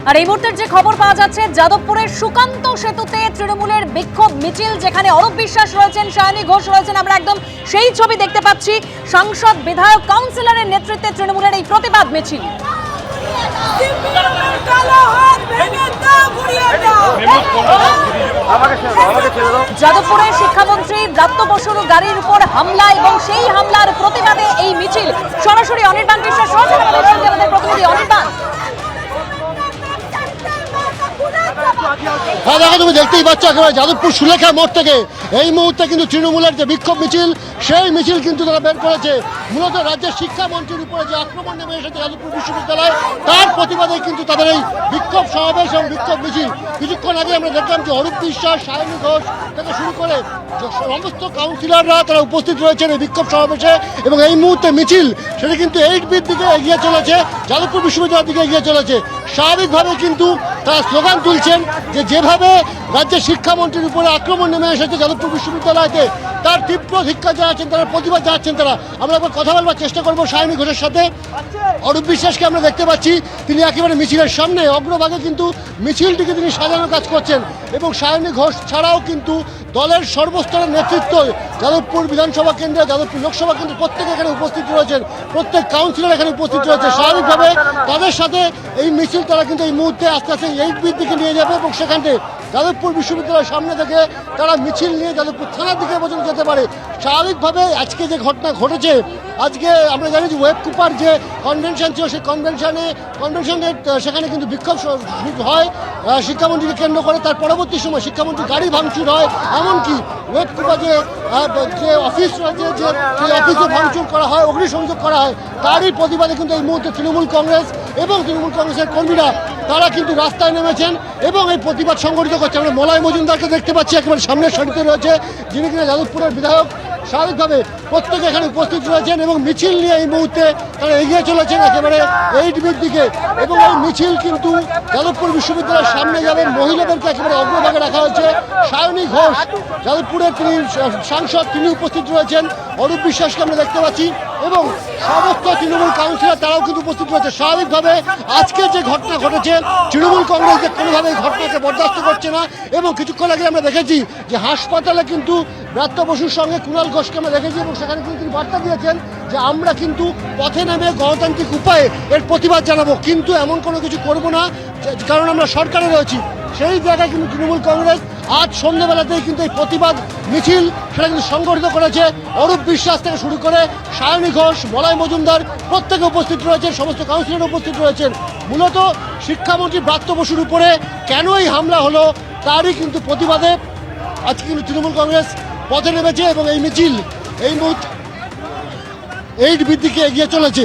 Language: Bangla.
আর এই মুহূর্তের যে খবর পাওয়া যাচ্ছে, যাদবপুরের সুকান্ত সেতুতে তৃণমূলের বিক্ষোভ মিছিল, যেখানে অরূপ বিশ্বাস রয়েছেন, সায়নী ঘোষ রয়েছেন। আমরা একদম সেই ছবি দেখতে পাচ্ছি। সাংসদ, বিধায়ক, কাউন্সিলরের নেতৃত্বে তৃণমূলের এই প্রতিবাদ মিছিল। যাদবপুরে শিক্ষামন্ত্রী ব্রাত্য বসুর গাড়ির উপর হামলা এবং সেই হামলার প্রতিবাদে এই মিছিল। সরাসরি অনির্বাণ বিশ্বাস রয়েছেন আমাদের সঙ্গে, আমাদের প্রতিনিধি অনির্বাণ। হ্যাঁ দেখো, তুমি দেখতেই পাচ্ছ একেবারে যাদবপুর সুলেখা মোড় থেকে এই মুহূর্তে কিন্তু তৃণমূলের যে বিক্ষোভ মিছিল, সেই মিছিল কিন্তু তারা বের করেছে। মূলত রাজ্যের শিক্ষামন্ত্রীর উপরে যে আক্রমণ নেমে এসেছে যাদবপুর বিশ্ববিদ্যালয়, তার প্রতিবাদে কিন্তু তাদের এই বিক্ষোভ সমাবেশ এবং বিক্ষোভ মিছিল। কিছুক্ষণ আগে আমরা দেখলাম যে অরূপ বিশ্বাস, সায়নী ঘোষ থেকে শুরু করে সমস্ত কাউন্সিলররা তারা উপস্থিত রয়েছেন এই বিক্ষোভ সমাবেশে। এবং এই মুহূর্তে মিছিল সেটা কিন্তু 8Bর দিকে এগিয়ে চলেছে, যাদবপুর বিশ্ববিদ্যালয়ের দিকে এগিয়ে চলেছে। স্বাভাবিকভাবে কিন্তু তারা স্লোগান তুলছেন যে যেভাবে রাজ্যের শিক্ষামন্ত্রীর উপরে আক্রমণ নেমে এসেছে যাদবপুর বিশ্ববিদ্যালয়তে, তার তীব্র ধিক্কার জানাচ্ছেন তারা, প্রতিবাদ জানাচ্ছেন তারা। আমরা একবার কথা বলবার চেষ্টা করবো সায়নী ঘোষের সাথে। অরূপ বিশ্বাসকে আমরা দেখতে পাচ্ছি, তিনি একেবারে মিছিলের সামনে অগ্রভাগে কিন্তু মিছিলটিকে তিনি সাজানোর কাজ করছেন। এবং সায়নী ঘোষ ছাড়াও কিন্তু দলের সর্বস্তরের নেতৃত্ব যাদবপুর বিধানসভা কেন্দ্রে, যাদবপুর লোকসভা কেন্দ্রে প্রত্যেকে এখানে উপস্থিত রয়েছেন, প্রত্যেক কাউন্সিলর এখানে উপস্থিত রয়েছে। স্বাভাবিকভাবে তাদের সাথে এই মিছিল তারা কিন্তু এই মুহূর্তে আস্তে আস্তে 8Bর দিকে নিয়ে যাবে এবং সেখান থেকে যাদবপুর বিশ্ববিদ্যালয়ের সামনে থেকে তারা মিছিল নিয়ে যাদবপুর থানার দিকে পর্যন্ত যেতে পারে। স্বাভাবিকভাবে আজকে যে ঘটনা ঘটেছে, আজকে আমরা জানি যে ওয়েব কুপার যে কনভেনশন ছিল, সেই কনভেনশনে সেখানে কিন্তু বিক্ষোভ হয় শিক্ষামন্ত্রীকে কেন্দ্র করে। তার পরবর্তী সময় শিক্ষামন্ত্রী গাড়ি ভাঙচুর হয়, এমনকি ওয়েব কুপার যে অফিস রয়েছে, যে সেই অফিসে ভাঙচুর করা হয়, অগ্নিসংযোগ করা হয়। তারই প্রতিবাদে কিন্তু এই মুহূর্তে তৃণমূল কংগ্রেস এবং তৃণমূল কংগ্রেসের কর্মীরা তারা কিন্তু রাস্তায় নেমেছেন এবং এই প্রতিবাদ সংগঠিত করছে। আমরা মলয় মজুমদারকে দেখতে পাচ্ছি একেবারে সামনের সারিতে রয়েছে, যিনি কিনা যাদবপুরের বিধায়ক। স্বাভাবিকভাবে প্রত্যেকে এখানে উপস্থিত রয়েছেন এবং মিছিল নিয়ে এই মুহূর্তে তারা এগিয়ে চলেছেন একেবারে 8Bর দিকে। এবং এই মিছিল কিন্তু যাদবপুর বিশ্ববিদ্যালয়ের সামনে যাবেন, মহিলাদেরকে একেবারে অগ্রভাগে রাখা হয়েছে। সায়নী ঘোষ যাদবপুরের তিনি সাংসদ, তিনি উপস্থিত রয়েছেন। অরূপ বিশ্বাসকে আমরা দেখতে পাচ্ছি এবং সমস্ত তৃণমূল কাউন্সিলর তারাও কিন্তু উপস্থিত রয়েছে। স্বাভাবিকভাবে আজকে যে ঘটনা ঘটেছে, তৃণমূল কংগ্রেস যে কোনোভাবে এই ঘটনাকে বরদাস্ত করছে না। এবং কিছুক্ষণ আগে আমরা দেখেছি যে হাসপাতালে কিন্তু ব্রাত্য বসুর সঙ্গে কুণাল ঘোষকে আমরা দেখেছি এবং সেখানে কিন্তু তিনি বার্তা দিয়েছেন যে আমরা কিন্তু পথে নেমে গণতান্ত্রিক উপায়ে এর প্রতিবাদ জানাবো, কিন্তু এমন কোনো কিছু করব না কারণ আমরা সরকারে রয়েছি। সেই জায়গায় কিন্তু তৃণমূল কংগ্রেস আজ সন্ধ্যেবেলাতেই কিন্তু এই প্রতিবাদ মিছিল সেটা কিন্তু সংগঠিত করেছে। অরূপ বিশ্বাস থেকে শুরু করে সায়নী ঘোষ, মলয় মজুমদার প্রত্যেকে উপস্থিত রয়েছেন, সমস্ত কাউন্সিলর উপস্থিত রয়েছেন। মূলত শিক্ষামন্ত্রী ব্রাত্য বসুর উপরে কেন এই হামলা হলো তারই কিন্তু প্রতিবাদে আজকে কিন্তু তৃণমূল কংগ্রেস পথে নেমেছে এবং এই মিছিল এই মুহূর্তে 8Bর দিকে এগিয়ে চলেছে।